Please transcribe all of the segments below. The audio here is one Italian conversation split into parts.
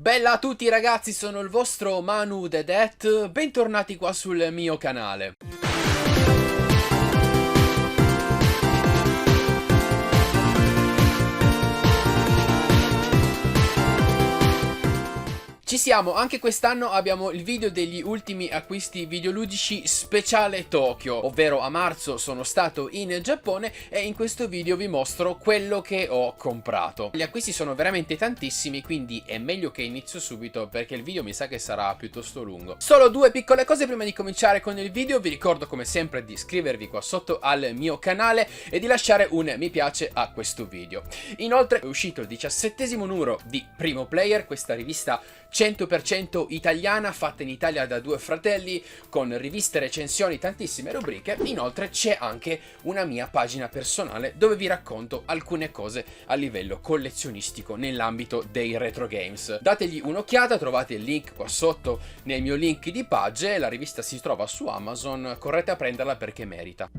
Bella a tutti ragazzi, sono il vostro Manu The Det, bentornati qua sul mio canale. Ci siamo, anche quest'anno abbiamo il video degli ultimi acquisti videoludici speciale Tokyo, ovvero a marzo sono stato in Giappone e in questo video vi mostro quello che ho comprato. Gli acquisti sono veramente tantissimi, quindi è meglio che inizio subito perché il video mi sa che sarà piuttosto lungo. Solo due piccole cose prima di cominciare con il video. Vi ricordo come sempre di iscrivervi qua sotto al mio canale e di lasciare un mi piace a questo video. Inoltre è uscito il 17° numero di Primo Player, questa rivista 100% italiana, fatta in Italia da due fratelli, con riviste, recensioni, tantissime rubriche. Inoltre c'è anche una mia pagina personale dove vi racconto alcune cose a livello collezionistico nell'ambito dei retro games. Dategli un'occhiata, trovate il link qua sotto nel mio link di page, la rivista si trova su Amazon, correte a prenderla perché merita.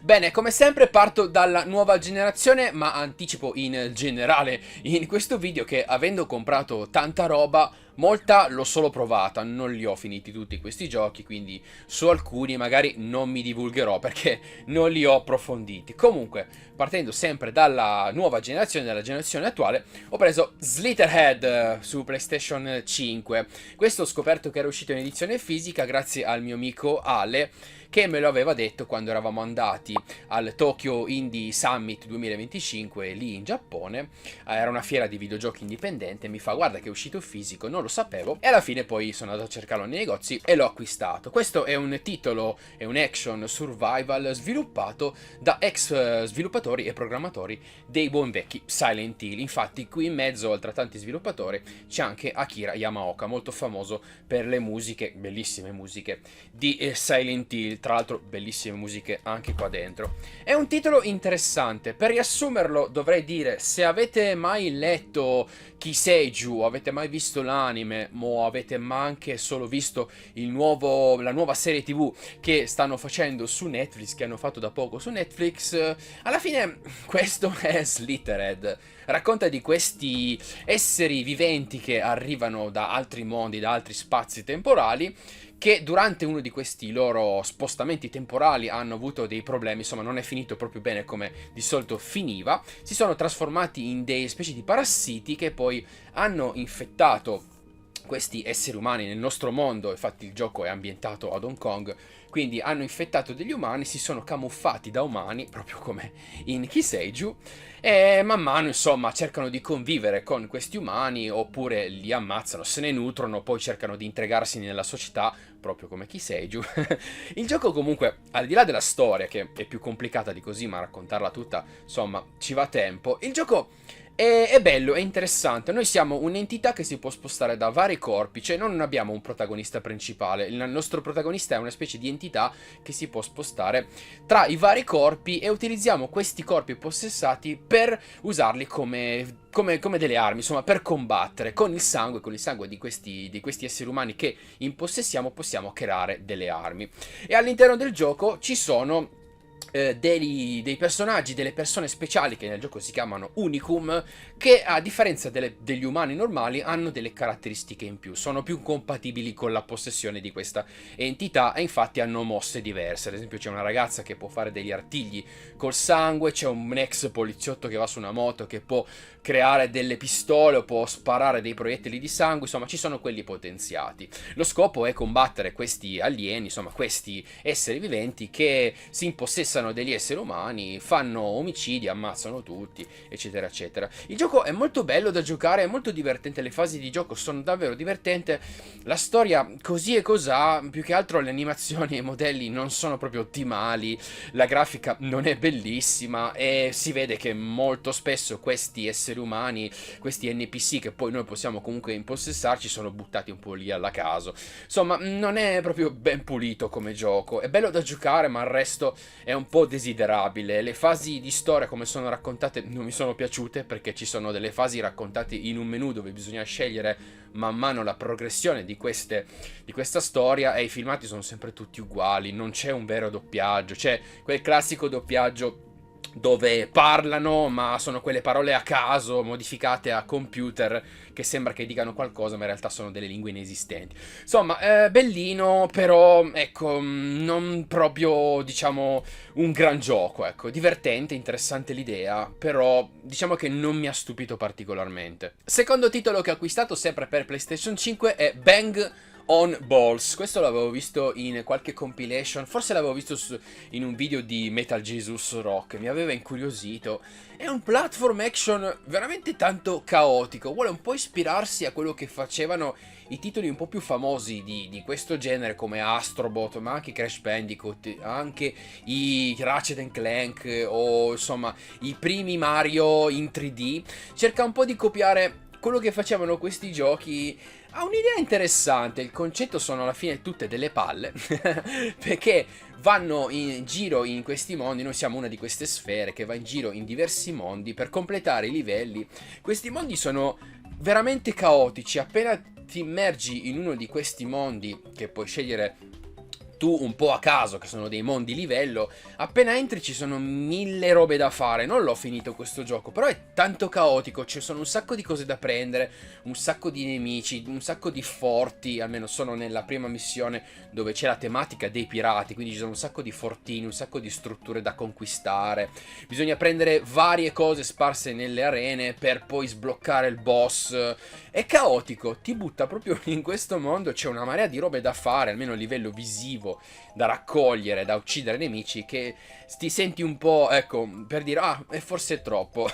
Bene, come sempre parto dalla nuova generazione, ma anticipo in generale in questo video che avendo comprato tanta roba, molta l'ho solo provata, non li ho finiti tutti questi giochi, quindi su alcuni magari non mi divulgherò perché non li ho approfonditi. Comunque, partendo sempre dalla nuova generazione, dalla generazione attuale, ho preso Slitherhead su PlayStation 5. Questo ho scoperto che era uscito in edizione fisica grazie al mio amico Ale, che me lo aveva detto quando eravamo andati al Tokyo Indie Summit 2025 lì in Giappone. Era una fiera di videogiochi indipendente, mi fa guarda che è uscito fisico, non lo sapevo, e alla fine poi sono andato a cercarlo nei negozi e l'ho acquistato. Questo è un titolo, è un action survival sviluppato da ex sviluppatori e programmatori dei buon vecchi Silent Hill. Infatti qui in mezzo, oltre a tanti sviluppatori, c'è anche Akira Yamaoka, molto famoso per le musiche, bellissime musiche, di Silent Hill. Tra l'altro bellissime musiche anche qua dentro. È un titolo interessante. Per riassumerlo dovrei dire, se avete mai letto Kiseiju, avete mai visto l'anime o avete anche solo visto la nuova serie TV che stanno facendo su Netflix, che hanno fatto da poco su Netflix, alla fine questo è Slitherhead. Racconta di questi esseri viventi che arrivano da altri mondi, da altri spazi temporali, che durante uno di questi loro spostamenti temporali hanno avuto dei problemi, insomma non è finito proprio bene come di solito finiva, si sono trasformati in dei specie di parassiti che poi hanno infettato questi esseri umani nel nostro mondo. Infatti il gioco è ambientato ad Hong Kong, quindi hanno infettato degli umani, si sono camuffati da umani, proprio come in Kiseiju, e man mano insomma cercano di convivere con questi umani oppure li ammazzano, se ne nutrono, poi cercano di integrarsi nella società, proprio come Kiseiju. Il gioco comunque, al di là della storia che è più complicata di così, ma raccontarla tutta insomma ci va tempo, il gioco è bello, è interessante. Noi siamo un'entità che si può spostare da vari corpi, cioè non abbiamo un protagonista principale. Il nostro protagonista è una specie di entità che si può spostare tra i vari corpi e utilizziamo questi corpi possessati per usarli come delle armi, insomma per combattere con il sangue di questi esseri umani che impossessiamo, possiamo creare delle armi. E all'interno del gioco ci sono dei personaggi, delle persone speciali che nel gioco si chiamano Unicum, che a differenza degli umani normali hanno delle caratteristiche in più, sono più compatibili con la possessione di questa entità e infatti hanno mosse diverse. Ad esempio c'è una ragazza che può fare degli artigli col sangue, c'è un ex poliziotto che va su una moto che può creare delle pistole o può sparare dei proiettili di sangue, insomma ci sono quelli potenziati. Lo scopo è combattere questi alieni, insomma questi esseri viventi che si impossessano degli esseri umani, fanno omicidi, ammazzano tutti, eccetera eccetera. Il gioco è molto bello da giocare, è molto divertente, le fasi di gioco sono davvero divertenti, la storia così e cosà, più che altro le animazioni e i modelli non sono proprio ottimali, la grafica non è bellissima e si vede che molto spesso questi esseri umani, questi NPC che poi noi possiamo comunque impossessarci, sono buttati un po' lì alla caso. Insomma non è proprio ben pulito come gioco, è bello da giocare ma il resto è un po' desiderabile. Le fasi di storia come sono raccontate non mi sono piaciute, perché ci sono delle fasi raccontate in un menu dove bisogna scegliere man mano la progressione di questa storia e i filmati sono sempre tutti uguali, non c'è un vero doppiaggio, c'è quel classico doppiaggio dove parlano, ma sono quelle parole a caso, modificate a computer, che sembra che dicano qualcosa, ma in realtà sono delle lingue inesistenti. Insomma, bellino, però, ecco, non proprio, diciamo, un gran gioco, ecco. Divertente, interessante l'idea, però diciamo che non mi ha stupito particolarmente. Secondo titolo che ho acquistato sempre per PlayStation 5 è Bang on Balls. Questo l'avevo visto in qualche compilation, forse l'avevo visto in un video di Metal Jesus Rock, mi aveva incuriosito. È un platform action veramente tanto caotico, vuole un po' ispirarsi a quello che facevano i titoli un po' più famosi di questo genere, come Astrobot, ma anche Crash Bandicoot, anche i Ratchet Clank o insomma i primi Mario in 3D. Cerca un po' di copiare quello che facevano questi giochi. Ha un'idea interessante, il concetto sono alla fine tutte delle palle, perché vanno in giro in questi mondi, noi siamo una di queste sfere che va in giro in diversi mondi per completare i livelli. Questi mondi sono veramente caotici, appena ti immergi in uno di questi mondi, che puoi scegliere tu un po' a caso, che sono dei mondi livello, appena entri ci sono mille robe da fare. Non l'ho finito questo gioco, però è tanto caotico, ci sono un sacco di cose da prendere, un sacco di nemici, un sacco di forti, almeno sono nella prima missione dove c'è la tematica dei pirati, quindi ci sono un sacco di fortini, un sacco di strutture da conquistare. Bisogna prendere varie cose sparse nelle arene per poi sbloccare il boss. È caotico, ti butta proprio in questo mondo, c'è una marea di robe da fare, almeno a livello visivo, da raccogliere, da uccidere nemici, che ti senti un po', ecco, per dire, ah, è forse troppo.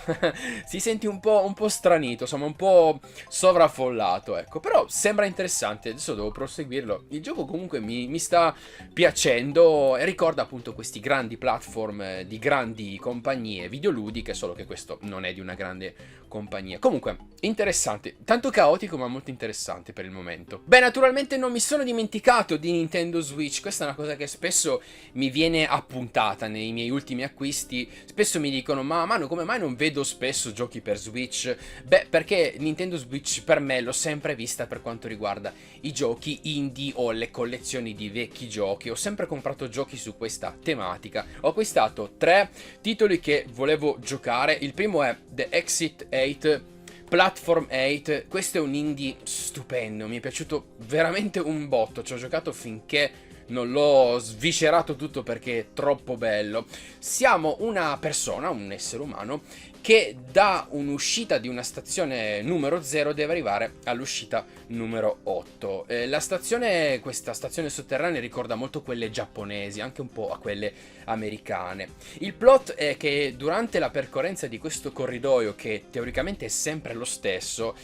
Ti senti un po' stranito, insomma, un po' sovraffollato, ecco. Però sembra interessante, adesso devo proseguirlo. Il gioco comunque mi sta piacendo e ricorda appunto questi grandi platform di grandi compagnie videoludiche, solo che questo non è di una grande compagnia. Comunque, interessante, tanto caotico ma molto interessante per il momento. Beh, naturalmente non mi sono dimenticato di Nintendo Switch, questa è una cosa che spesso mi viene appuntata nei miei ultimi acquisti. Spesso mi dicono, ma Manu, come mai non vedo spesso giochi per Switch? Beh, perché Nintendo Switch per me l'ho sempre vista per quanto riguarda i giochi indie o le collezioni di vecchi giochi. Ho sempre comprato giochi su questa tematica. Ho acquistato 3 titoli che volevo giocare. Il primo è The Exit 8 Platform 8, questo è un indie stupendo, mi è piaciuto veramente un botto, ci ho giocato finché non l'ho sviscerato tutto perché è troppo bello. Siamo una persona, un essere umano, che da un'uscita di una stazione numero 0 deve arrivare all'uscita numero 8. Questa stazione sotterranea ricorda molto quelle giapponesi, anche un po' a quelle americane. Il plot è che durante la percorrenza di questo corridoio, che teoricamente è sempre lo stesso,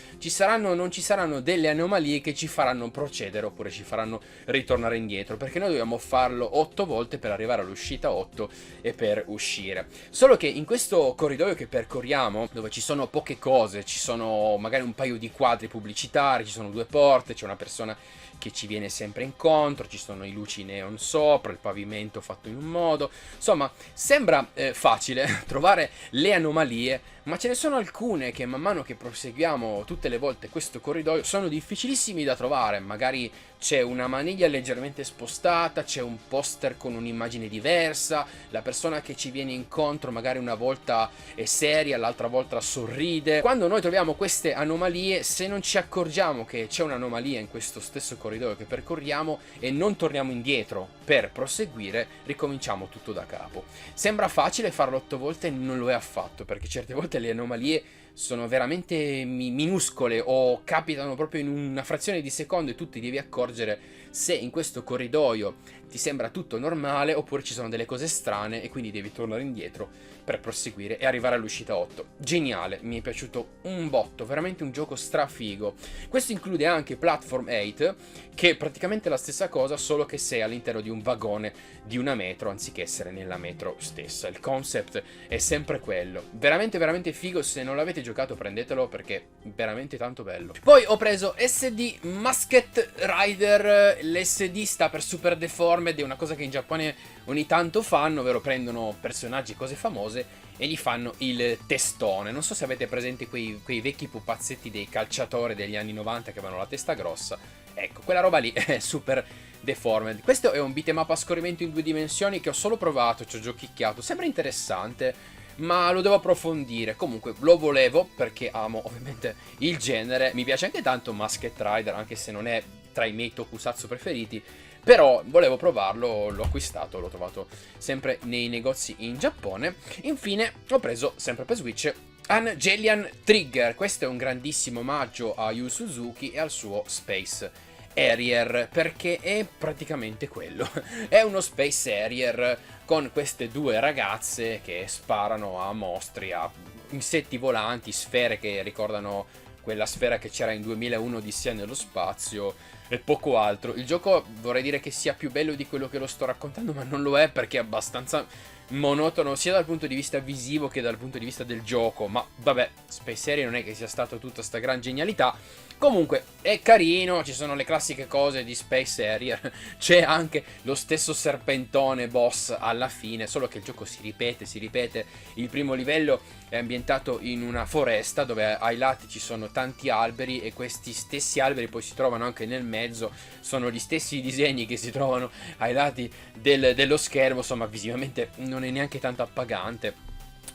non ci saranno delle anomalie che ci faranno procedere oppure ci faranno ritornare indietro, perché noi dobbiamo farlo 8 volte per arrivare all'uscita 8 e per uscire. Solo che in questo corridoio che percorriamo, dove ci sono poche cose, ci sono magari un paio di quadri pubblicitari, ci sono 2 porte, c'è una persona che ci viene sempre incontro, ci sono i luci neon sopra, il pavimento fatto in un modo, insomma sembra facile trovare le anomalie, ma ce ne sono alcune che man mano che proseguiamo tutte le volte questo corridoio sono difficilissimi da trovare. Magari c'è una maniglia leggermente spostata, c'è un poster con un'immagine diversa, la persona che ci viene incontro magari una volta è seria, l'altra volta sorride. Quando noi troviamo queste anomalie, se non ci accorgiamo che c'è un'anomalia in questo stesso corridoio che percorriamo e non torniamo indietro per proseguire, ricominciamo tutto da capo. Sembra facile farlo 8 volte, non lo è affatto, perché certe volte le anomalie sono veramente minuscole o capitano proprio in una frazione di secondo e tu ti devi accorgere se in questo corridoio ti sembra tutto normale oppure ci sono delle cose strane e quindi devi tornare indietro per proseguire e arrivare all'uscita 8. Geniale, mi è piaciuto un botto, veramente un gioco strafigo. Questo include anche Platform 8, che è praticamente la stessa cosa, solo che sei all'interno di un vagone di una metro anziché essere nella metro stessa. Il concept è sempre quello. Veramente veramente figo, se non l'avete giocato prendetelo perché è veramente tanto bello. Poi ho preso SD Masked Rider. L'SD sta per Super Deformed, è una cosa che in Giappone ogni tanto fanno, ovvero prendono personaggi, cose famose e gli fanno il testone. Non so se avete presente quei vecchi pupazzetti dei calciatori degli anni 90 che avevano la testa grossa. Ecco, quella roba lì è Super Deformed. Questo è un beat'em up a scorrimento in 2 dimensioni che ho solo provato, ci ho giochicchiato, sembra interessante. ma lo devo approfondire. Comunque lo volevo perché amo ovviamente il genere, mi piace anche tanto Masked Rider, anche se non è tra i miei tokusatsu preferiti, però volevo provarlo, l'ho acquistato, l'ho trovato sempre nei negozi in Giappone. Infine ho preso, sempre per Switch, Angelian Trigger. Questo è un grandissimo omaggio a Yu Suzuki e al suo Space Harrier, perché è praticamente quello. È uno Space Harrier con queste due ragazze che sparano a mostri, a insetti volanti, sfere che ricordano quella sfera che c'era in 2001 Odissea nello spazio e poco altro. Il gioco vorrei dire che sia più bello di quello che lo sto raccontando, ma non lo è perché è abbastanza monotono sia dal punto di vista visivo che dal punto di vista del gioco. Ma vabbè, Space Harrier non è che sia stata tutta sta gran genialità. Comunque è carino, ci sono le classiche cose di Space Harrier, c'è anche lo stesso serpentone boss alla fine, solo che il gioco si ripete. Il primo livello è ambientato in una foresta dove ai lati ci sono tanti alberi e questi stessi alberi poi si trovano anche nel mezzo, sono gli stessi disegni che si trovano ai lati dello schermo, insomma visivamente non è neanche tanto appagante.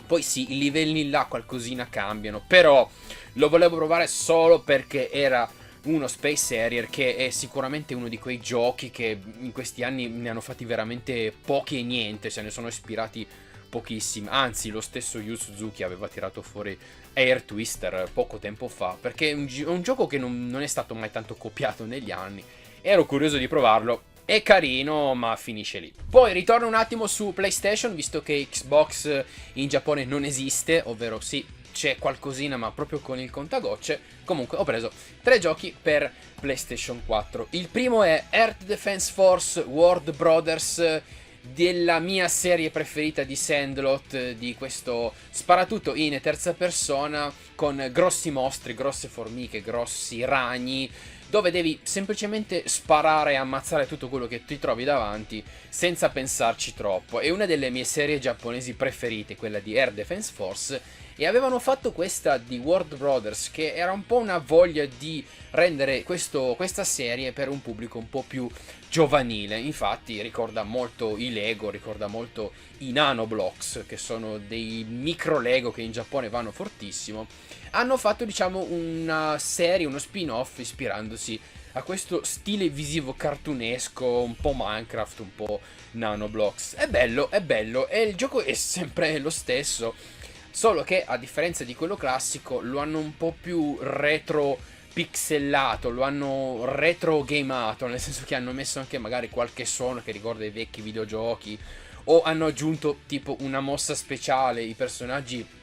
Poi sì, i livelli là qualcosina cambiano, però lo volevo provare solo perché era uno Space Harrier che è sicuramente uno di quei giochi che in questi anni ne hanno fatti veramente pochi e niente, se ne sono ispirati pochissimi. Anzi, lo stesso Yu Suzuki aveva tirato fuori Air Twister poco tempo fa, perché è un gioco che non è stato mai tanto copiato negli anni. Ero curioso di provarlo. È carino, ma finisce lì. Poi ritorno un attimo su PlayStation, visto che Xbox in Giappone non esiste, ovvero sì, c'è qualcosina, ma proprio con il contagocce. Comunque ho preso 3 giochi per PlayStation 4. Il primo è Earth Defense Force World Brothers, della mia serie preferita di Sandlot, di questo sparatutto in terza persona con grossi mostri, grosse formiche, grossi ragni, dove devi semplicemente sparare e ammazzare tutto quello che ti trovi davanti senza pensarci troppo. È una delle mie serie giapponesi preferite, quella di Air Defense Force, e avevano fatto questa di World Brothers, che era un po' una voglia di rendere questa serie per un pubblico un po' più giovanile. Infatti ricorda molto i Lego, ricorda molto i Nanoblocks, che sono dei micro Lego che in Giappone vanno fortissimo. Hanno fatto, diciamo, una serie, uno spin-off ispirandosi a questo stile visivo cartunesco, un po' Minecraft, un po' Nanoblocks. È bello, e il gioco è sempre lo stesso, solo che a differenza di quello classico lo hanno un po' più retro pixelato, lo hanno retro gamato, nel senso che hanno messo anche magari qualche suono che ricorda i vecchi videogiochi, o hanno aggiunto tipo una mossa speciale. I personaggi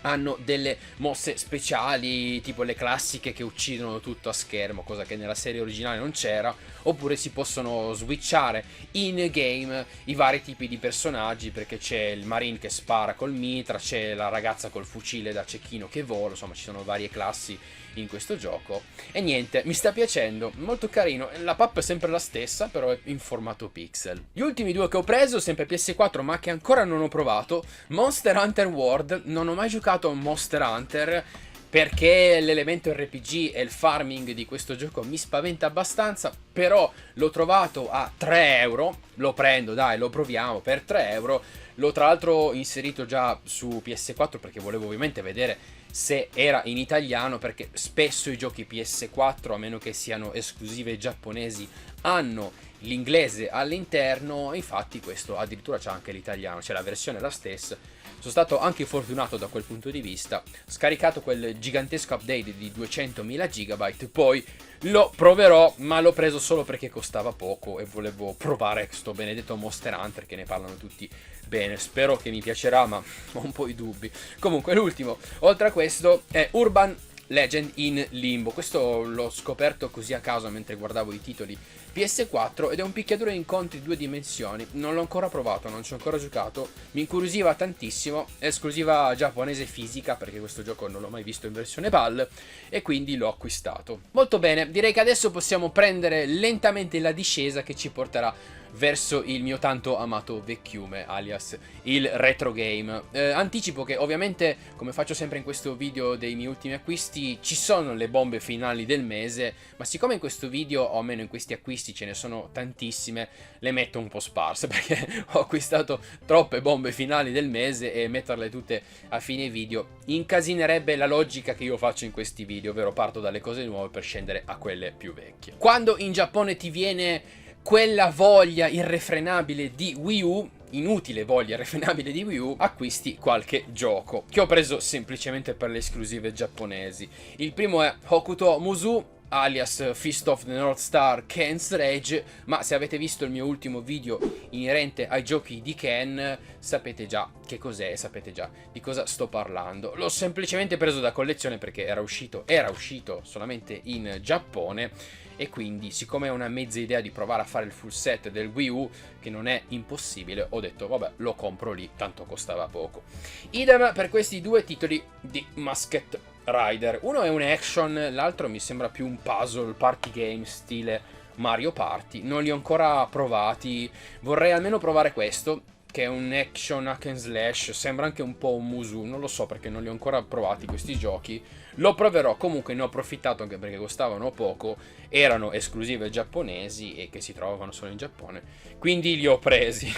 hanno delle mosse speciali, tipo le classiche che uccidono tutto a schermo, cosa che nella serie originale non c'era. Oppure si possono switchare in game i vari tipi di personaggi, perché c'è il marine che spara col mitra, c'è la ragazza col fucile da cecchino che vola, insomma ci sono varie classi in questo gioco. E niente, mi sta piacendo, molto carino. La pappa è sempre la stessa, però è in formato pixel. Gli ultimi due che ho preso, sempre PS4 ma che ancora non ho provato, Monster Hunter World. Non ho mai giocato a Monster Hunter perché l'elemento RPG e il farming di questo gioco mi spaventa abbastanza, però l'ho trovato a 3 euro, lo prendo, dai, lo proviamo per 3 euro. L'ho tra l'altro inserito già su PS4 perché volevo ovviamente vedere se era in italiano, perché spesso i giochi PS4, a meno che siano esclusive giapponesi, hanno l'inglese all'interno. Infatti questo addirittura c'è anche l'italiano, c'è la versione la stessa. Sono stato anche fortunato da quel punto di vista, scaricato quel gigantesco update di 200.000 GB, poi lo proverò, ma l'ho preso solo perché costava poco e volevo provare questo benedetto Monster Hunter che ne parlano tutti bene. Spero che mi piacerà, ma ho un po' i dubbi. Comunque l'ultimo, oltre a questo, è Urban Legend in Limbo. Questo l'ho scoperto così a caso mentre guardavo i titoli PS4 ed è un picchiaduro di incontri in 2 dimensioni. Non l'ho ancora provato, non ci ho ancora giocato, mi incuriosiva tantissimo. È esclusiva giapponese fisica perché questo gioco non l'ho mai visto in versione PAL e quindi l'ho acquistato. Molto bene, direi che adesso possiamo prendere lentamente la discesa che ci porterà verso il mio tanto amato vecchiume, alias il retro game. Anticipo che ovviamente, come faccio sempre in questo video dei miei ultimi acquisti, ci sono le bombe finali del mese, ma siccome in questo video, o almeno in questi acquisti, ce ne sono tantissime, le metto un po' sparse, perché ho acquistato troppe bombe finali del mese e metterle tutte a fine video incasinerebbe la logica che io faccio in questi video, ovvero parto dalle cose nuove per scendere a quelle più vecchie. Quando in Giappone ti viene quella voglia irrefrenabile di Wii U, inutile voglia irrefrenabile di Wii U, acquisti qualche gioco che ho preso semplicemente per le esclusive giapponesi. Il primo è Hokuto Musu, alias Fist of the North Star Ken's Rage, ma se avete visto il mio ultimo video inerente ai giochi di Ken sapete già che cos'è, sapete già di cosa sto parlando. L'ho semplicemente preso da collezione perché era uscito solamente in Giappone, e quindi, siccome ho una mezza idea di provare a fare il full set del Wii U, che non è impossibile, ho detto vabbè, lo compro lì, tanto costava poco. Idem per questi due titoli di Masked Rider. Uno è un action, l'altro mi sembra più un puzzle party game stile Mario Party. Non li ho ancora provati, vorrei almeno provare questo, che è un action hack and slash, sembra anche un po' un Musu, non lo so perché non li ho ancora provati questi giochi. Lo proverò, comunque ne ho approfittato anche perché costavano poco, erano esclusive giapponesi e che si trovavano solo in Giappone, quindi li ho presi.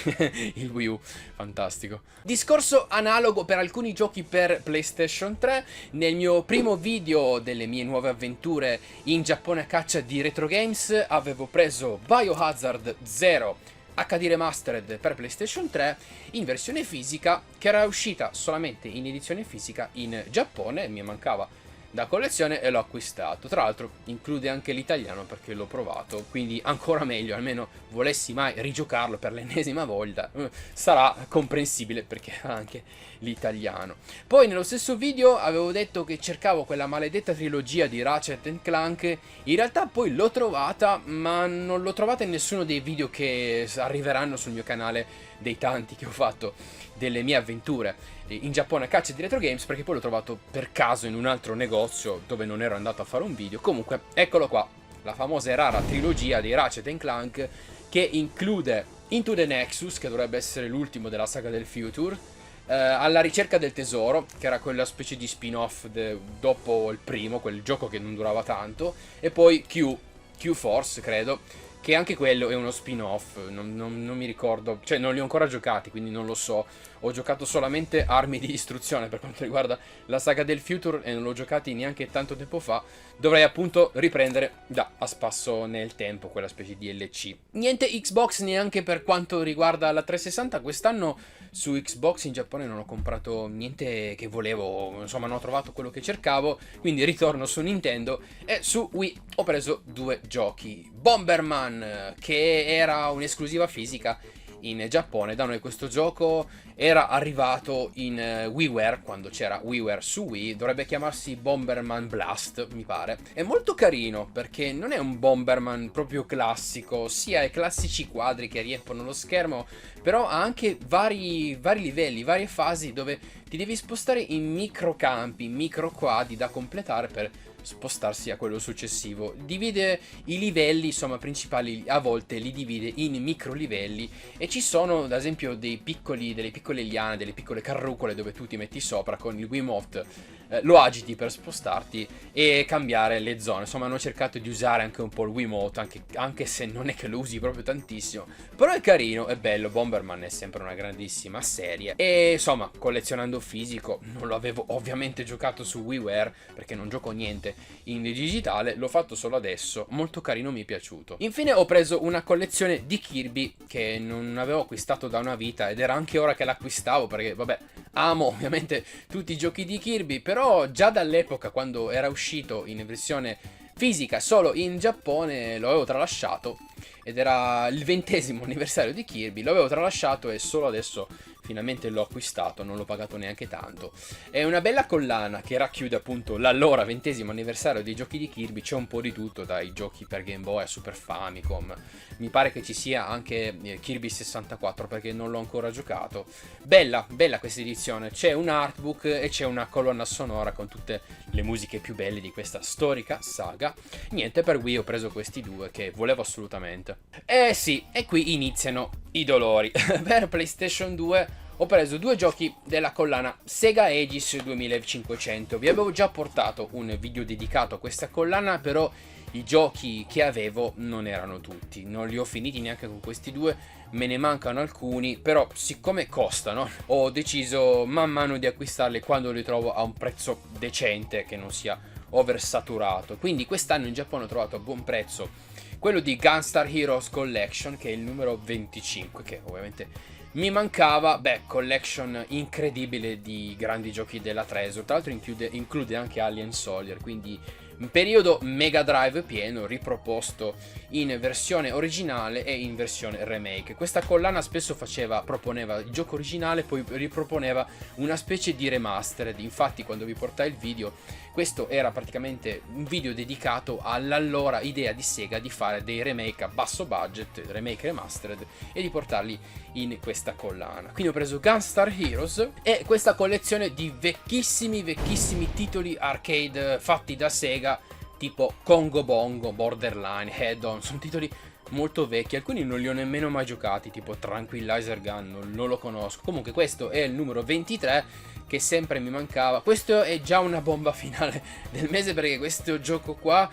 Il Wii U, fantastico. Discorso analogo per alcuni giochi per PlayStation 3. Nel mio primo video delle mie nuove avventure in Giappone a caccia di retro games avevo preso Biohazard 0 HD Remastered per PlayStation 3 in versione fisica, che era uscita solamente in edizione fisica in Giappone, mi mancava da collezione e l'ho acquistato. Tra l'altro include anche l'italiano perché l'ho provato, quindi ancora meglio, almeno volessi mai rigiocarlo per l'ennesima volta, sarà comprensibile perché ha anche l'italiano. Poi nello stesso video avevo detto che cercavo quella maledetta trilogia di Ratchet & Clank, in realtà poi l'ho trovata, ma non l'ho trovata in nessuno dei video che arriveranno sul mio canale, dei tanti che ho fatto delle mie avventure in Giappone a caccia di retro games, perché poi l'ho trovato per caso in un altro negozio dove non ero andato a fare un video. Comunque eccolo qua, la famosa e rara trilogia di Ratchet & Clank, che include Into the Nexus, che dovrebbe essere l'ultimo della saga del Future, alla ricerca del tesoro, che era quella specie di spin-off dopo il primo, quel gioco che non durava tanto, e poi Q-Force, credo, che anche quello è uno spin-off, non mi ricordo, cioè non li ho ancora giocati, quindi non lo so. Ho giocato solamente armi di istruzione per quanto riguarda la saga del Future e non l'ho giocati neanche tanto tempo fa. Dovrei appunto riprendere a spasso nel tempo quella specie di DLC. Niente Xbox neanche per quanto riguarda la 360, quest'anno su Xbox in Giappone non ho comprato niente che volevo, insomma non ho trovato quello che cercavo, quindi ritorno su Nintendo e su Wii ho preso due giochi. Bomberman, che era un'esclusiva fisica in Giappone, da noi questo gioco era arrivato in WiiWare, quando c'era WiiWare su Wii, dovrebbe chiamarsi Bomberman Blast, mi pare. È molto carino perché non è un Bomberman proprio classico, sia i classici quadri che riempiono lo schermo, però ha anche vari livelli, varie fasi dove ti devi spostare in microcampi, micro quadri da completare per spostarsi a quello successivo. Divide i livelli, insomma, principali, a volte li divide in micro livelli e ci sono ad esempio delle piccole liane, delle piccole carrucole dove tu ti metti sopra con il Wiimote, lo agiti per spostarti e cambiare le zone. Insomma, hanno cercato di usare anche un po' il Wiimote, anche se non è che lo usi proprio tantissimo, però è carino, è bello. Bomberman è sempre una grandissima serie e insomma, collezionando fisico, non lo avevo ovviamente giocato su WiiWare perché non gioco niente in digitale, l'ho fatto solo adesso, molto carino, mi è piaciuto. Infine ho preso una collezione di Kirby che non avevo acquistato da una vita ed era anche ora che l'acquistavo perché vabbè, amo ovviamente tutti i giochi di Kirby, però già dall'epoca quando era uscito in versione fisica solo in Giappone lo avevo tralasciato ed era il 20° anniversario di Kirby, lo avevo tralasciato e solo adesso finalmente l'ho acquistato, non l'ho pagato neanche tanto. È una bella collana che racchiude appunto l'allora 20° anniversario dei giochi di Kirby, c'è un po' di tutto, dai giochi per Game Boy a Super Famicom, mi pare che ci sia anche Kirby 64 perché non l'ho ancora giocato. Bella questa edizione, c'è un artbook e c'è una colonna sonora con tutte le musiche più belle di questa storica saga. Niente, per Wii ho preso questi due che volevo assolutamente praticamente. E sì, e qui iniziano i dolori. Per PlayStation 2 ho preso due giochi della collana Sega Aegis 2500. Vi avevo già portato un video dedicato a questa collana, però i giochi che avevo non erano tutti, non li ho finiti neanche con questi due, me ne mancano alcuni, però siccome costano ho deciso man mano di acquistarli quando li trovo a un prezzo decente, che non sia oversaturato. Quindi quest'anno in Giappone ho trovato a buon prezzo quello di Gunstar Heroes Collection, che è il numero 25, che ovviamente mi mancava. Beh, collection incredibile di grandi giochi della Treasure, tra l'altro include anche Alien Soldier, quindi un periodo Mega Drive pieno, riproposto in versione originale e in versione remake. Questa collana spesso proponeva il gioco originale, poi riproponeva una specie di remastered. Infatti quando vi portai il video, questo era praticamente un video dedicato all'allora idea di Sega di fare dei remake a basso budget, remake remastered, e di portarli in questa collana. Quindi ho preso Gunstar Heroes e questa collezione di vecchissimi titoli arcade fatti da Sega, tipo Congo Bongo, Borderline, Head-On. Sono titoli molto vecchi, alcuni non li ho nemmeno mai giocati, tipo Tranquilizer Gun, non lo conosco. Comunque questo è il numero 23 che sempre mi mancava. Questo è già una bomba finale del mese, perché questo gioco qua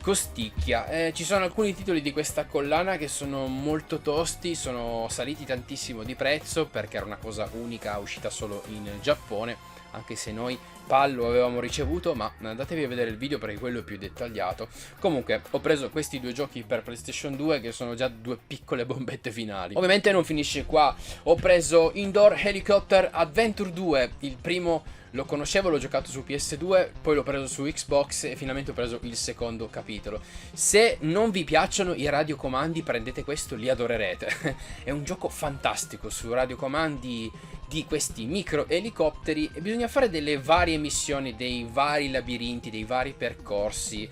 costicchia. Ci sono alcuni titoli di questa collana che sono molto tosti, sono saliti tantissimo di prezzo perché era una cosa unica, uscita solo in Giappone, anche se noi PAL lo avevamo ricevuto, ma andatevi a vedere il video perché quello è più dettagliato. Comunque ho preso questi due giochi per PlayStation 2 che sono già due piccole bombette finali. Ovviamente non finisce qua, ho preso Indoor Helicopter Adventure 2, il primo lo conoscevo, l'ho giocato su PS2, poi l'ho preso su Xbox e finalmente ho preso il secondo capitolo. Se non vi piacciono i radiocomandi, prendete questo, li adorerete. È un gioco fantastico su radiocomandi di questi micro elicotteri e bisogna fare delle varie missioni, dei vari labirinti, dei vari percorsi.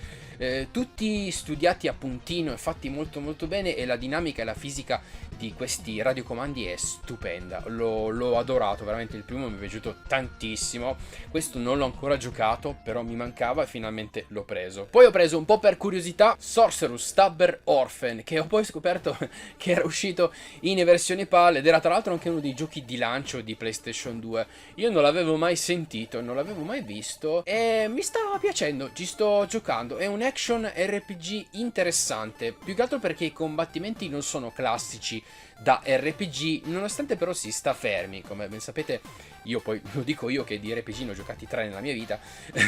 Tutti studiati a puntino e fatti molto bene, e la dinamica e la fisica di questi radiocomandi è stupenda. L'ho adorato, veramente il primo mi è piaciuto tantissimo. Questo non l'ho ancora giocato, però mi mancava e finalmente l'ho preso. Poi ho preso, un po' per curiosità, Sorcerus Stubber Orphan, che ho poi scoperto che era uscito in versione PAL ed era tra l'altro anche uno dei giochi di lancio di PlayStation 2. Io non l'avevo mai sentito, non l'avevo mai visto e mi stava piacendo, ci sto giocando. È un action RPG interessante, più che altro perché i combattimenti non sono classici da RPG, nonostante però si sta fermi. Come ben sapete, io poi lo dico io che di RPG ne ho giocati 3 nella mia vita.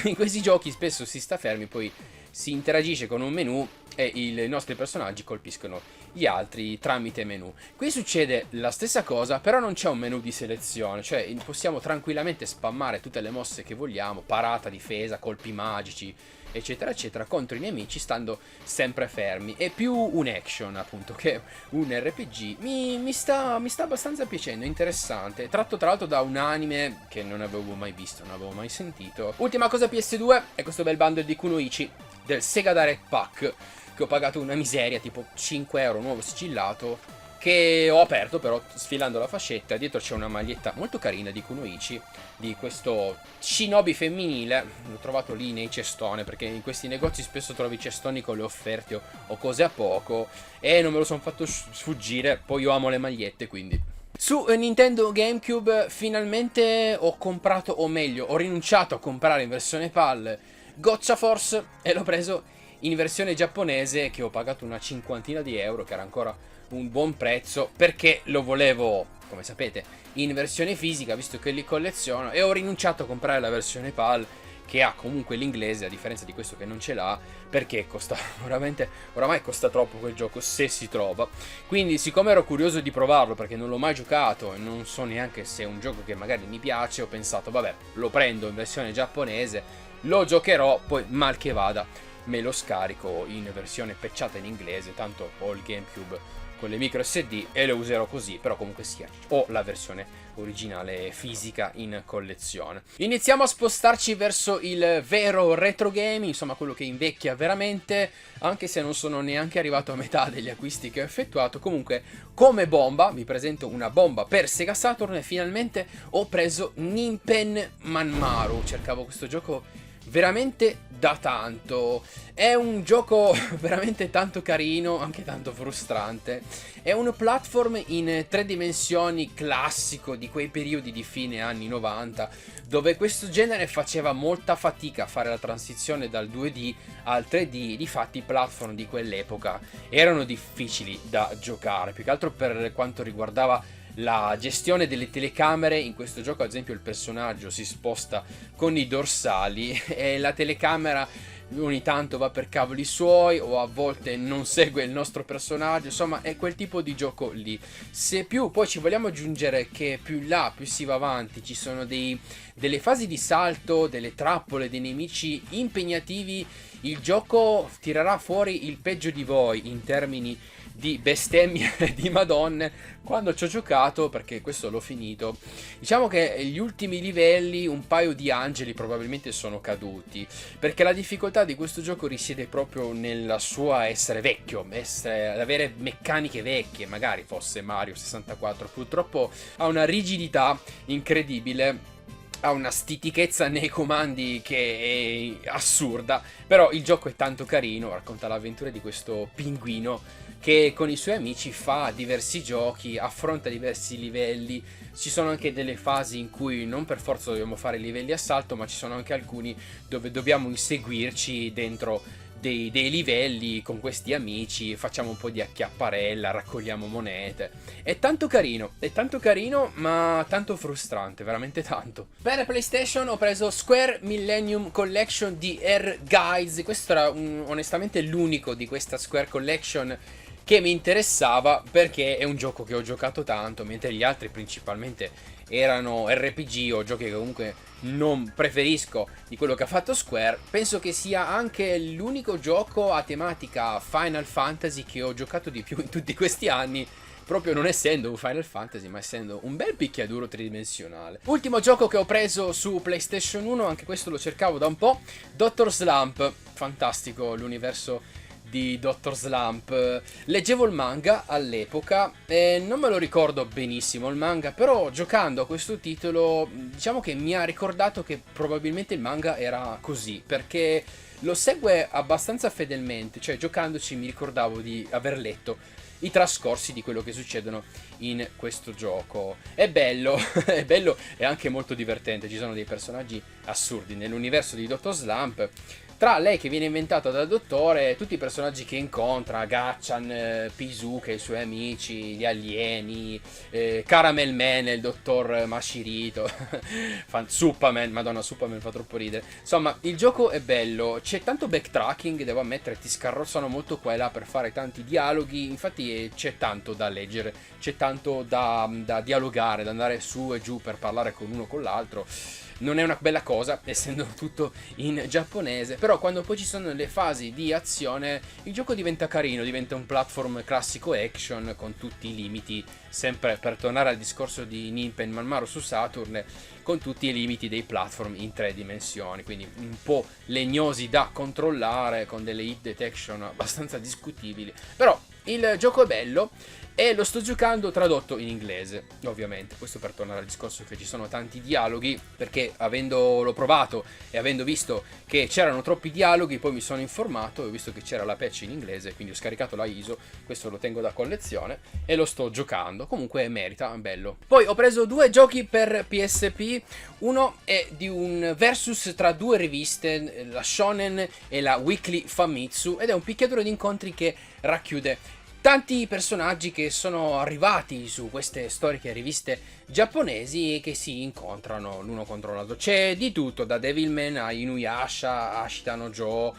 In questi giochi spesso si sta fermi, poi si interagisce con un menu e i nostri personaggi colpiscono gli altri tramite menu. Qui succede la stessa cosa, però non c'è un menu di selezione, cioè possiamo tranquillamente spammare tutte le mosse che vogliamo, parata, difesa, colpi magici, eccetera eccetera, contro i nemici stando sempre fermi. È più un action appunto che un RPG. Mi sta abbastanza piacendo, interessante, tratto tra l'altro da un anime che non avevo mai visto, non avevo mai sentito. Ultima cosa PS2 è questo bel bundle di Kunoichi del Sega Direct Pack, che ho pagato una miseria, tipo 5 euro nuovo sigillato, che ho aperto però sfilando la fascetta. Dietro c'è una maglietta molto carina di Kunoichi, di questo shinobi femminile. L'ho trovato lì nei cestoni, perché in questi negozi spesso trovi cestoni con le offerte o cose a poco, e non me lo sono fatto sfuggire. Poi io amo le magliette, quindi. Su Nintendo GameCube finalmente ho comprato, o meglio ho rinunciato a comprare in versione PAL Gotcha Force e l'ho preso in versione giapponese, che ho pagato una cinquantina di euro, che era ancora un buon prezzo, perché lo volevo, come sapete, in versione fisica, visto che li colleziono, e ho rinunciato a comprare la versione PAL, che ha comunque l'inglese, a differenza di questo che non ce l'ha, perché costa veramente, oramai costa troppo quel gioco, se si trova. Quindi, siccome ero curioso di provarlo, perché non l'ho mai giocato e non so neanche se è un gioco che magari mi piace, ho pensato, vabbè, lo prendo in versione giapponese, lo giocherò, poi mal che vada me lo scarico in versione patchata in inglese, tanto ho il GameCube con le micro SD e lo userò così, però comunque sia, ho la versione originale fisica in collezione. Iniziamo a spostarci verso il vero retro game, insomma quello che invecchia veramente, anche se non sono neanche arrivato a metà degli acquisti che ho effettuato. Comunque, come bomba, vi presento una bomba per Sega Saturn e finalmente ho preso Nimpen Manmaru. Cercavo questo gioco veramente da tanto. È un gioco veramente tanto carino, anche tanto frustrante. È un platform in 3 dimensioni classico di quei periodi di fine anni 90, dove questo genere faceva molta fatica a fare la transizione dal 2D al 3D. Difatti i platform di quell'epoca erano difficili da giocare, più che altro per quanto riguardava la gestione delle telecamere. In questo gioco ad esempio il personaggio si sposta con i dorsali e la telecamera ogni tanto va per cavoli suoi, o a volte non segue il nostro personaggio. Insomma, è quel tipo di gioco lì. Se più poi ci vogliamo aggiungere che più in là, più si va avanti, ci sono delle fasi di salto, delle trappole, dei nemici impegnativi, il gioco tirerà fuori il peggio di voi in termini di bestemmie di madonne quando ci ho giocato, perché questo l'ho finito. Diciamo che gli ultimi livelli, un paio di angeli probabilmente sono caduti, perché la difficoltà di questo gioco risiede proprio nella sua essere vecchio, avere meccaniche vecchie. Magari fosse Mario 64, purtroppo ha una rigidità incredibile, ha una stitichezza nei comandi che è assurda. Però il gioco è tanto carino, racconta l'avventura di questo pinguino che con i suoi amici fa diversi giochi, affronta diversi livelli. Ci sono anche delle fasi in cui non per forza dobbiamo fare livelli a salto, ma ci sono anche alcuni dove dobbiamo inseguirci dentro dei livelli con questi amici, facciamo un po' di acchiapparella, raccogliamo monete. È tanto carino, ma tanto frustrante, veramente tanto. Bene, PlayStation, ho preso Square Millennium Collection di Ehrgeiz. Questo era onestamente l'unico di questa Square Collection che mi interessava, perché è un gioco che ho giocato tanto, mentre gli altri principalmente erano RPG o giochi che comunque non preferisco di quello che ha fatto Square. Penso che sia anche l'unico gioco a tematica Final Fantasy che ho giocato di più in tutti questi anni, proprio non essendo un Final Fantasy, ma essendo un bel picchiaduro tridimensionale. Ultimo gioco che ho preso su PlayStation 1, anche questo lo cercavo da un po', Dr. Slump. Fantastico l'universo di Dr. Slump. Leggevo il manga all'epoca e non me lo ricordo benissimo il manga, però giocando a questo titolo diciamo che mi ha ricordato che probabilmente il manga era così, perché lo segue abbastanza fedelmente. Cioè, giocandoci mi ricordavo di aver letto i trascorsi di quello che succedono in questo gioco. È bello, è bello e anche molto divertente. Ci sono dei personaggi assurdi nell'universo di Dr. Slump. Tra lei che viene inventata dal dottore, tutti i personaggi che incontra, Gachan, Pisuke, i suoi amici, gli alieni, Caramel Man, il dottor Mashirito, Superman, madonna, Superman fa troppo ridere. Insomma, il gioco è bello, c'è tanto backtracking, devo ammettere, ti scarrozzano molto qua e là per fare tanti dialoghi. Infatti c'è tanto da leggere, c'è tanto da dialogare, da andare su e giù per parlare con uno con l'altro. Non è una bella cosa, essendo tutto in giapponese, però quando poi ci sono le fasi di azione il gioco diventa carino, diventa un platform classico action con tutti i limiti, sempre per tornare al discorso di Ninpen Man Maru su Saturn, con tutti i limiti dei platform in 3 dimensioni, quindi un po' legnosi da controllare, con delle hit detection abbastanza discutibili. Però il gioco è bello e lo sto giocando tradotto in inglese, ovviamente. Questo per tornare al discorso che ci sono tanti dialoghi, perché avendolo provato e avendo visto che c'erano troppi dialoghi, poi mi sono informato e ho visto che c'era la patch in inglese, quindi ho scaricato la ISO. Questo lo tengo da collezione e lo sto giocando. Comunque merita, bello. Poi ho preso 2 giochi per PSP. Uno è di un versus tra 2 riviste, la Shonen e la Weekly Famitsu, ed è un picchiaduro di incontri che racchiude tanti personaggi che sono arrivati su queste storiche riviste giapponesi e che si incontrano l'uno contro l'altro. C'è di tutto, da Devilman a Inuyasha, Ashita no Joe,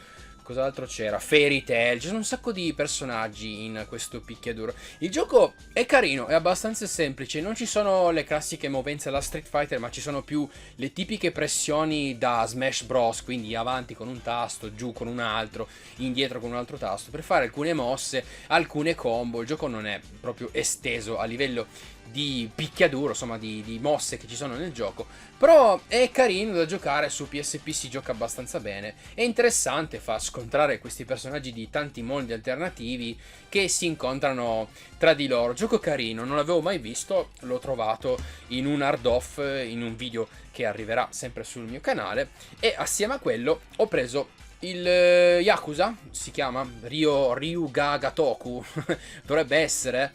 cos'altro c'era? Fairy Tail, ci sono un sacco di personaggi in questo picchiaduro. Il gioco è carino, è abbastanza semplice, non ci sono le classiche movenze alla Street Fighter, ma ci sono più le tipiche pressioni da Smash Bros, quindi avanti con un tasto, giù con un altro, indietro con un altro tasto, per fare alcune mosse, alcune combo. Il gioco non è proprio esteso a livello di picchiaduro, insomma di mosse che ci sono nel gioco, però è carino da giocare. Su PSP si gioca abbastanza bene, è interessante, fa scontrare questi personaggi di tanti mondi alternativi che si incontrano tra di loro. Gioco carino, non l'avevo mai visto, l'ho trovato in un hard off in un video che arriverà sempre sul mio canale, e assieme a quello ho preso Il Yakuza si chiama Ryuga Gatoku. Dovrebbe essere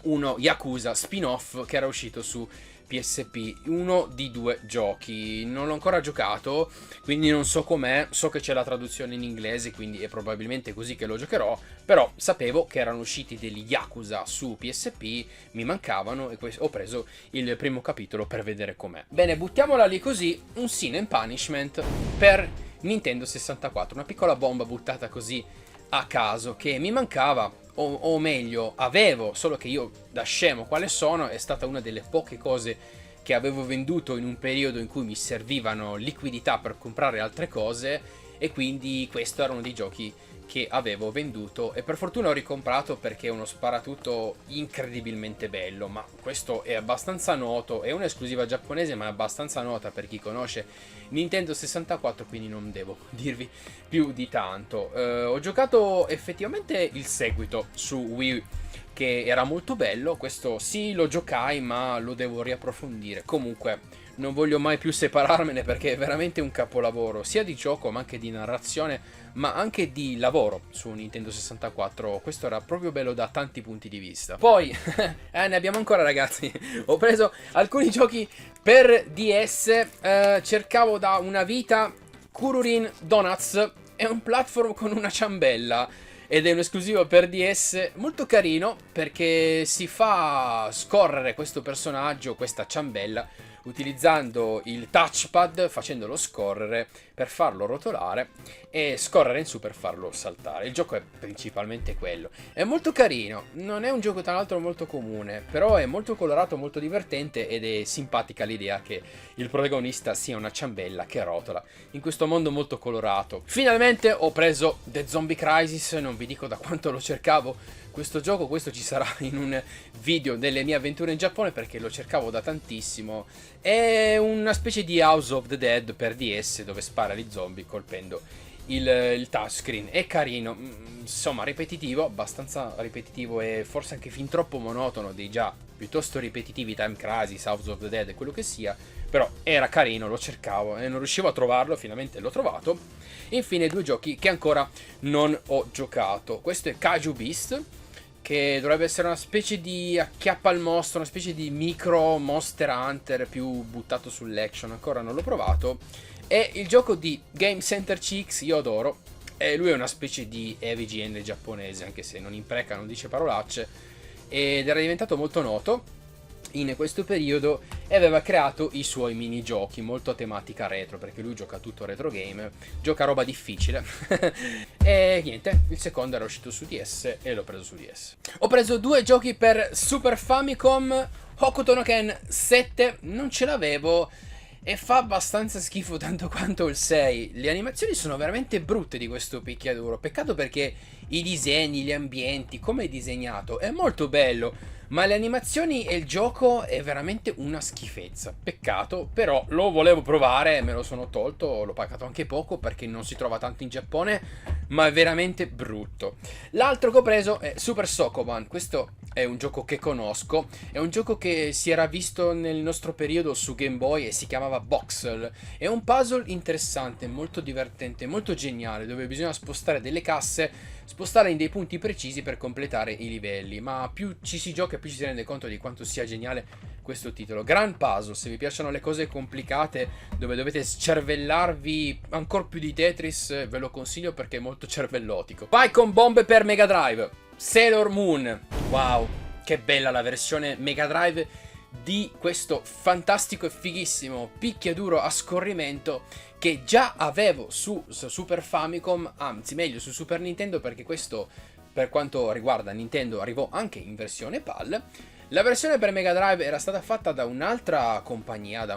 uno Yakuza spin-off che era uscito su PSP, uno di 2 giochi. Non l'ho ancora giocato, quindi non so com'è. So che c'è la traduzione in inglese, quindi è probabilmente così che lo giocherò. Però sapevo che erano usciti degli Yakuza su PSP, mi mancavano e ho preso il primo capitolo per vedere com'è. Bene, buttiamola lì così, un Sin and Punishment per Nintendo 64, una piccola bomba buttata così a caso che mi mancava. O meglio, avevo, solo che io da scemo quale sono, è stata una delle poche cose che avevo venduto in un periodo in cui mi servivano liquidità per comprare altre cose, e quindi questo era uno dei giochi che avevo venduto, e per fortuna ho ricomprato perché è uno sparatutto incredibilmente bello. Ma questo è abbastanza noto, è un'esclusiva giapponese ma è abbastanza nota per chi conosce Nintendo 64, quindi non devo dirvi più di tanto. Ho giocato effettivamente il seguito su Wii, che era molto bello. Questo sì, lo giocai ma lo devo riapprofondire. Comunque non voglio mai più separarmene perché è veramente un capolavoro, sia di gioco ma anche di narrazione, ma anche di lavoro su Nintendo 64. Questo era proprio bello da tanti punti di vista. Poi ne abbiamo ancora, ragazzi. Ho preso alcuni giochi per DS. Cercavo da una vita Kururin Donuts, è un platform con una ciambella ed è un esclusivo per DS molto carino perché si fa scorrere questo personaggio, questa ciambella, utilizzando il touchpad, facendolo scorrere per farlo rotolare e scorrere in su per farlo saltare. Il gioco è principalmente quello. È molto carino, non è un gioco tra l'altro molto comune, però è molto colorato, molto divertente ed è simpatica l'idea che il protagonista sia una ciambella che rotola in questo mondo molto colorato. Finalmente ho preso The Zombie Crisis, non vi dico da quanto lo cercavo questo gioco. Questo ci sarà in un video delle mie avventure in Giappone perché lo cercavo da tantissimo. È una specie di House of the Dead per DS dove spara gli zombie colpendo il touchscreen. È carino, insomma ripetitivo, abbastanza ripetitivo e forse anche fin troppo monotono dei già piuttosto ripetitivi Time Crisis, House of the Dead e quello che sia. Però era carino, lo cercavo e non riuscivo a trovarlo, finalmente l'ho trovato. E infine 2 giochi che ancora non ho giocato. Questo è Kaiju Beast, che dovrebbe essere una specie di acchiappa al mostro, una specie di micro Monster Hunter più buttato sull'action. Ancora non l'ho provato. È il gioco di Game Center CX, io adoro. E lui è una specie di EVGN giapponese, anche se non impreca, non dice parolacce. Ed era diventato molto noto in questo periodo e aveva creato i suoi minigiochi molto a tematica retro, perché lui gioca tutto retro game, gioca roba difficile. E niente, il secondo era uscito su DS e l'ho preso su DS. Ho preso 2 giochi per Super Famicom. Hokuto no Ken 7 non ce l'avevo e fa abbastanza schifo tanto quanto il 6. Le animazioni sono veramente brutte di questo picchiaduro. Peccato perché i disegni, gli ambienti, come è disegnato è molto bello, ma le animazioni e il gioco è veramente una schifezza. Peccato, però lo volevo provare, me lo sono tolto, l'ho pagato anche poco perché non si trova tanto in Giappone, ma è veramente brutto. L'altro che ho preso è Super Sokoban. Questo è un gioco che conosco, è un gioco che si era visto nel nostro periodo su Game Boy e si chiamava Voxel. È un puzzle interessante, molto divertente, molto geniale, dove bisogna spostare delle casse, spostare in dei punti precisi per completare i livelli, ma più ci si gioca più ci si rende conto di quanto sia geniale questo titolo. Gran puzzle, se vi piacciono le cose complicate dove dovete scervellarvi ancora più di Tetris, ve lo consiglio perché è molto cervellotico. Vai con bombe per Mega Drive, Sailor Moon. Wow, che bella la versione Mega Drive di questo fantastico e fighissimo picchiaduro a scorrimento che già avevo su Super Famicom, anzi meglio su Super Nintendo, perché questo per quanto riguarda Nintendo arrivò anche in versione PAL. La versione per Mega Drive era stata fatta da un'altra compagnia,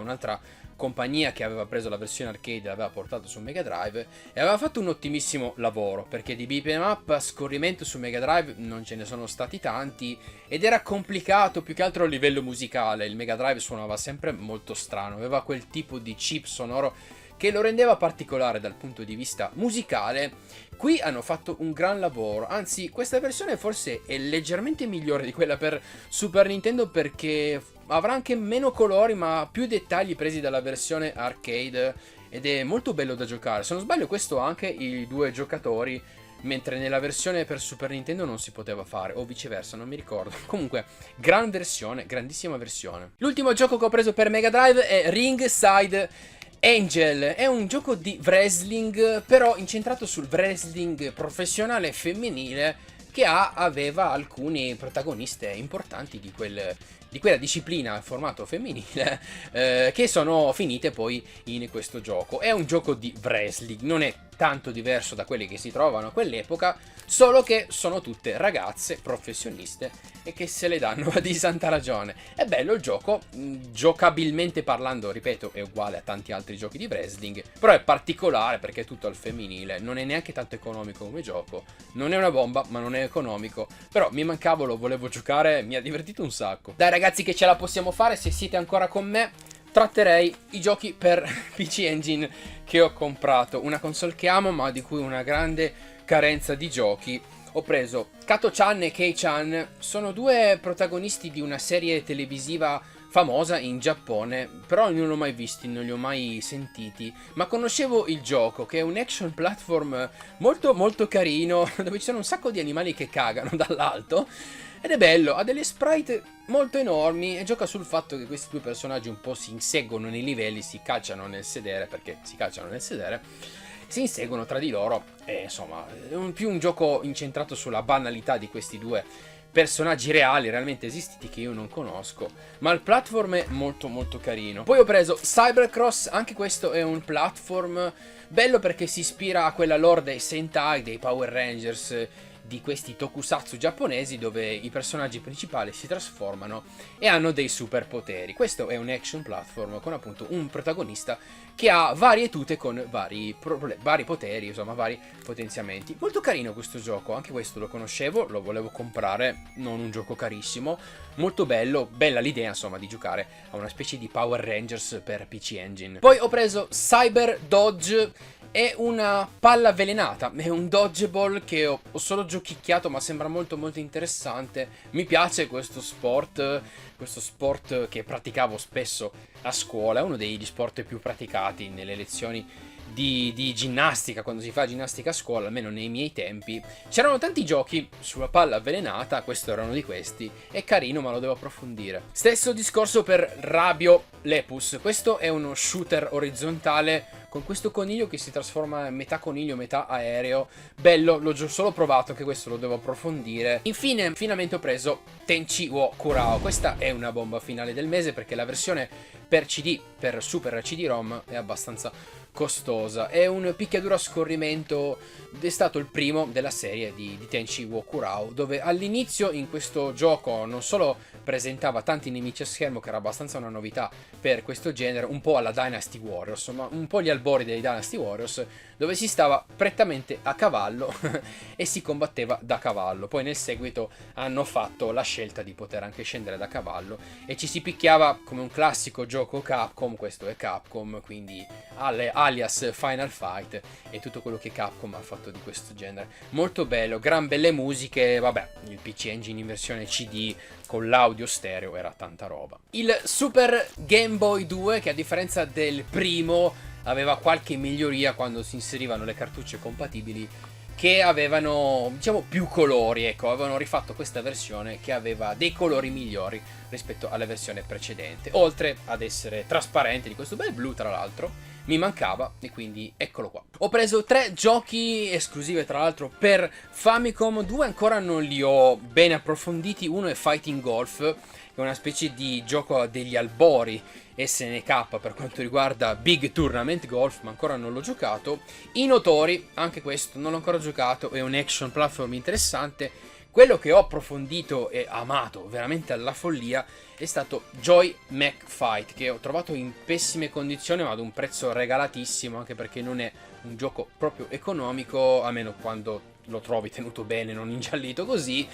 che aveva preso la versione arcade e l'aveva portato su Mega Drive e aveva fatto un ottimissimo lavoro, perché di beat'em up a scorrimento su Mega Drive non ce ne sono stati tanti ed era complicato più che altro a livello musicale. Il Mega Drive suonava sempre molto strano, aveva quel tipo di chip sonoro che lo rendeva particolare dal punto di vista musicale. Qui hanno fatto un gran lavoro, anzi questa versione forse è leggermente migliore di quella per Super Nintendo perché avrà anche meno colori ma più dettagli presi dalla versione arcade ed è molto bello da giocare. Se non sbaglio questo ha anche i 2 giocatori, mentre nella versione per Super Nintendo non si poteva fare, o viceversa, non mi ricordo. Comunque, gran versione, grandissima versione. L'ultimo gioco che ho preso per Mega Drive è Ringside Angel. È un gioco di wrestling, però incentrato sul wrestling professionale femminile, che aveva alcuni protagoniste importanti di quella disciplina formato femminile, che sono finite poi in questo gioco. È un gioco di wrestling, non è tanto diverso da quelli che si trovano a quell'epoca, solo che sono tutte ragazze professioniste e che se le danno di santa ragione. È bello il gioco, giocabilmente parlando, ripeto, è uguale a tanti altri giochi di wrestling, però è particolare perché è tutto al femminile, non è neanche tanto economico come gioco, non è una bomba ma non è economico, però mi mancava, lo volevo giocare, mi ha divertito un sacco. Dai ragazzi che ce la possiamo fare, se siete ancora con me tratterei i giochi per PC Engine che ho comprato, una console che amo ma di cui una grande carenza di giochi. Ho preso Kato-chan e Kei-chan, sono 2 protagonisti di una serie televisiva famosa in Giappone, però non li ho mai visti, non li ho mai sentiti, ma conoscevo il gioco, che è un action platform molto molto carino, dove ci sono un sacco di animali che cagano dall'alto, ed è bello, ha delle sprite molto enormi e gioca sul fatto che questi 2 personaggi un po' si inseguono nei livelli, si cacciano nel sedere, perché si cacciano nel sedere, si inseguono tra di loro e insomma è più un gioco incentrato sulla banalità di questi 2 personaggi reali, realmente esistiti, che io non conosco, ma il platform è molto molto carino. Poi ho preso Cybercross, anche questo è un platform bello perché si ispira a quella lore dei Sentai, dei Power Rangers, di questi tokusatsu giapponesi dove i personaggi principali si trasformano e hanno dei superpoteri. Questo è un action platform con appunto un protagonista che ha varie tute con vari poteri, insomma vari potenziamenti. Molto carino questo gioco, anche questo lo conoscevo, lo volevo comprare, non un gioco carissimo, molto bello, bella l'idea insomma di giocare a una specie di Power Rangers per PC Engine. Poi ho preso Cyber Dodge. È una palla avvelenata, è un dodgeball che ho solo giochicchiato ma sembra molto molto interessante. Mi piace questo sport che praticavo spesso a scuola, è uno degli sport più praticati nelle lezioni di ginnastica, quando si fa ginnastica a scuola, almeno nei miei tempi. C'erano tanti giochi sulla palla avvelenata, questo era uno di questi, è carino ma lo devo approfondire. Stesso discorso per Rabio Lepus, questo è uno shooter orizzontale con questo coniglio che si trasforma in metà coniglio, metà aereo. Bello, l'ho solo provato, che questo lo devo approfondire. Infine, finalmente ho preso Tenchi wo Kurao. Questa è una bomba finale del mese perché la versione per CD, per Super CD-ROM, è abbastanza costosa. È un picchiaduro a scorrimento, è stato il primo della serie di Tenchi wo Kurao, dove all'inizio in questo gioco non solo presentava tanti nemici a schermo, che era abbastanza una novità per questo genere, un po' alla Dynasty Warriors, ma un po' gli albori dei Dynasty Warriors, dove si stava prettamente a cavallo e si combatteva da cavallo. Poi nel seguito hanno fatto la scelta di poter anche scendere da cavallo e ci si picchiava come un classico gioco Capcom. Questo è Capcom, quindi alias Final Fight, e tutto quello che Capcom ha fatto di questo genere. Molto bello, gran belle musiche, vabbè, il PC Engine in versione CD con l'audio stereo era tanta roba. Il Super Game Boy 2, che a differenza del primo aveva qualche miglioria quando si inserivano le cartucce compatibili, che avevano, diciamo, più colori, ecco, avevano rifatto questa versione che aveva dei colori migliori rispetto alla versione precedente, oltre ad essere trasparente, di questo bel blu tra l'altro. Mi mancava e quindi eccolo qua. Ho preso 3 giochi esclusive tra l'altro per Famicom, 2 ancora non li ho bene approfonditi. Uno è Fighting Golf, che è una specie di gioco degli albori SNK per quanto riguarda Big Tournament Golf, ma ancora non l'ho giocato. Inotori, anche questo non l'ho ancora giocato, è un action platform interessante. Quello che ho approfondito e amato veramente alla follia è stato Joy McFight, che ho trovato in pessime condizioni ma ad un prezzo regalatissimo, anche perché non è un gioco proprio economico, almeno quando lo trovi tenuto bene, non ingiallito così.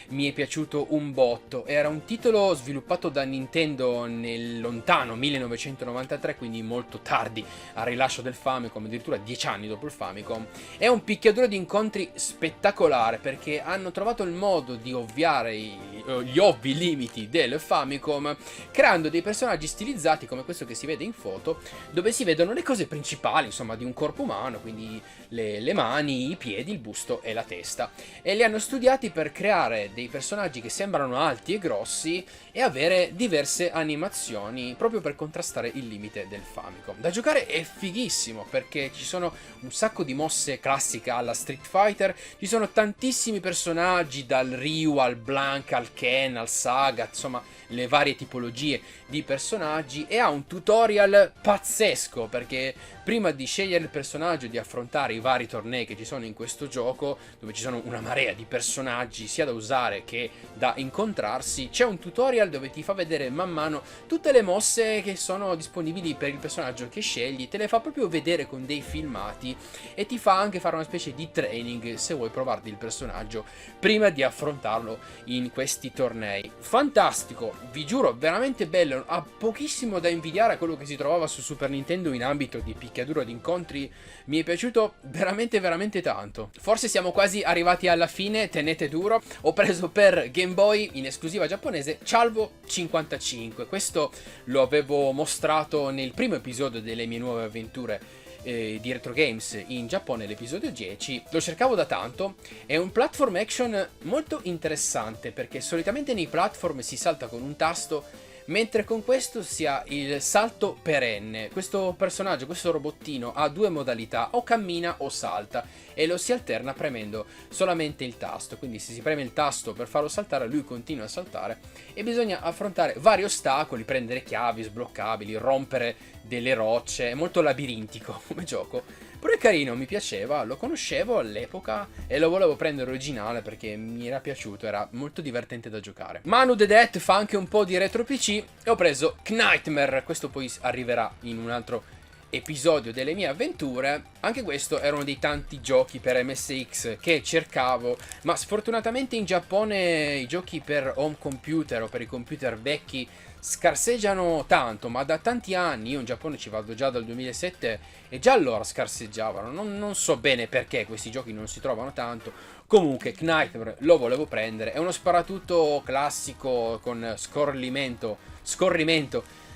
mi è piaciuto un botto. Era un titolo sviluppato da Nintendo nel lontano 1993, quindi molto tardi al rilascio del Famicom, addirittura 10 anni dopo il Famicom. È un picchiaduro di incontri spettacolare perché hanno trovato il modo di ovviare gli ovvi limiti del Famicom, creando dei personaggi stilizzati come questo che si vede in foto, dove si vedono le cose principali, insomma, di un corpo umano, quindi le mani, i piedi, il busto e la testa. E li hanno studiati per creare dei personaggi che sembrano alti e grossi e avere diverse animazioni, proprio per contrastare il limite del Famicom. Da giocare è fighissimo perché ci sono un sacco di mosse classiche alla Street Fighter, ci sono tantissimi personaggi, dal Ryu al Blank al Ken al Sagat, insomma le varie tipologie di personaggi, e ha un tutorial pazzesco perché prima di scegliere il personaggio e di affrontare i vari tornei che ci sono in questo gioco, dove ci sono una marea di personaggi sia da usare che da incontrarsi, c'è un tutorial dove ti fa vedere man mano tutte le mosse che sono disponibili per il personaggio che scegli, te le fa proprio vedere con dei filmati e ti fa anche fare una specie di training se vuoi provarti il personaggio prima di affrontarlo in questi tornei. Fantastico, vi giuro, veramente bello, ha pochissimo da invidiare a quello che si trovava su Super Nintendo in ambito di picchiaduro di incontri. Mi è piaciuto veramente veramente tanto. Forse siamo quasi arrivati alla fine, tenete duro. Ho preso per Game Boy in esclusiva giapponese Chalvo 55. Questo lo avevo mostrato nel primo episodio delle mie nuove avventure di Retro Games in Giappone, l'episodio 10. Lo cercavo da tanto. È un platform action molto interessante perché solitamente nei platform si salta con un tasto, mentre con questo si ha il salto perenne. Questo personaggio, questo robottino, ha due modalità: o cammina o salta, e lo si alterna premendo solamente il tasto. Quindi se si preme il tasto per farlo saltare, lui continua a saltare e bisogna affrontare vari ostacoli, prendere chiavi sbloccabili, rompere delle rocce. È molto labirintico come gioco, però è carino, mi piaceva, lo conoscevo all'epoca e lo volevo prendere originale perché mi era piaciuto, era molto divertente da giocare. Manu The Death fa anche un po' di retro PC e ho preso Knightmare. Questo poi arriverà in un altro episodio delle mie avventure. Anche questo era uno dei tanti giochi per MSX che cercavo, ma sfortunatamente in Giappone i giochi per home computer o per i computer vecchi scarseggiano tanto, ma da tanti anni. Io in Giappone ci vado già dal 2007 e già allora scarseggiavano. Non so bene perché questi giochi non si trovano tanto. Comunque Knightmare lo volevo prendere. È uno sparatutto classico con scorrimento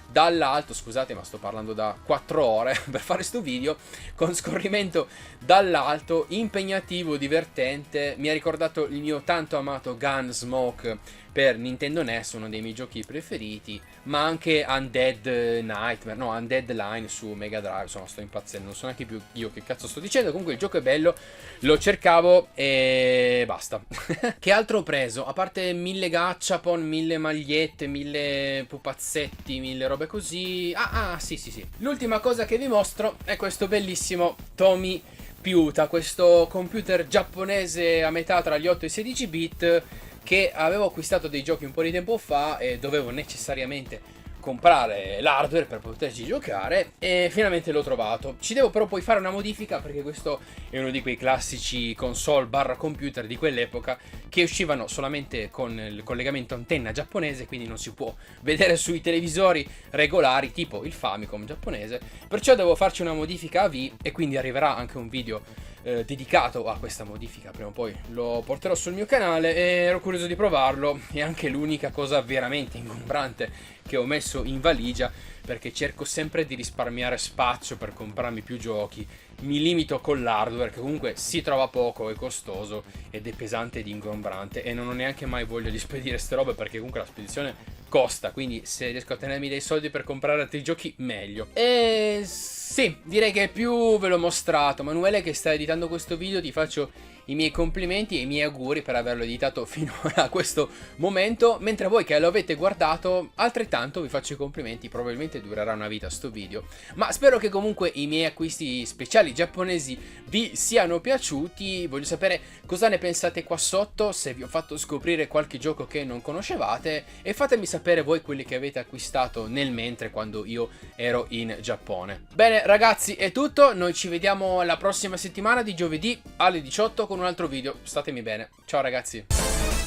dall'alto. Scusate, ma sto parlando da 4 ore per fare sto video. Con scorrimento dall'alto, impegnativo, divertente. Mi ha ricordato il mio tanto amato Gunsmoke per Nintendo NES, uno dei miei giochi preferiti, ma anche Undead Line su Mega Drive. Insomma, sto impazzendo, non so neanche più io che cazzo sto dicendo. Comunque il gioco è bello, lo cercavo e basta. Che altro ho preso? A parte 1000 gachapon, 1000 magliette, 1000 pupazzetti, 1000 robe così. Sì. L'ultima cosa che vi mostro è questo bellissimo Tomy Piuta, questo computer giapponese a metà tra gli 8 e i 16 bit che avevo acquistato dei giochi un po' di tempo fa e dovevo necessariamente comprare l'hardware per poterci giocare, e finalmente l'ho trovato. Ci devo però poi fare una modifica perché questo è uno di quei classici console barra computer di quell'epoca che uscivano solamente con il collegamento antenna giapponese, quindi non si può vedere sui televisori regolari tipo il Famicom giapponese. Perciò devo farci una modifica a V e quindi arriverà anche un video dedicato a questa modifica. Prima o poi lo porterò sul mio canale e ero curioso di provarlo. È anche l'unica cosa veramente ingombrante che ho messo in valigia perché cerco sempre di risparmiare spazio per comprarmi più giochi. Mi limito con l'hardware che comunque si trova poco, è costoso ed è pesante ed ingombrante e non ho neanche mai voglia di spedire ste robe perché comunque la spedizione costa, quindi se riesco a tenermi dei soldi per comprare altri giochi meglio. E sì, direi che più ve l'ho mostrato. Manuele, che sta editando questo video, ti faccio i miei complimenti e i miei auguri per averlo editato fino a questo momento, mentre voi che lo avete guardato altrettanto vi faccio i complimenti. Probabilmente durerà una vita sto video, ma spero che comunque i miei acquisti speciali giapponesi vi siano piaciuti. Voglio sapere cosa ne pensate qua sotto, se vi ho fatto scoprire qualche gioco che non conoscevate, e fatemi sapere voi quelli che avete acquistato nel mentre quando io ero in Giappone. Bene ragazzi, è tutto, noi ci vediamo la prossima settimana di giovedì alle 18 con un altro video. Statemi bene, ciao ragazzi.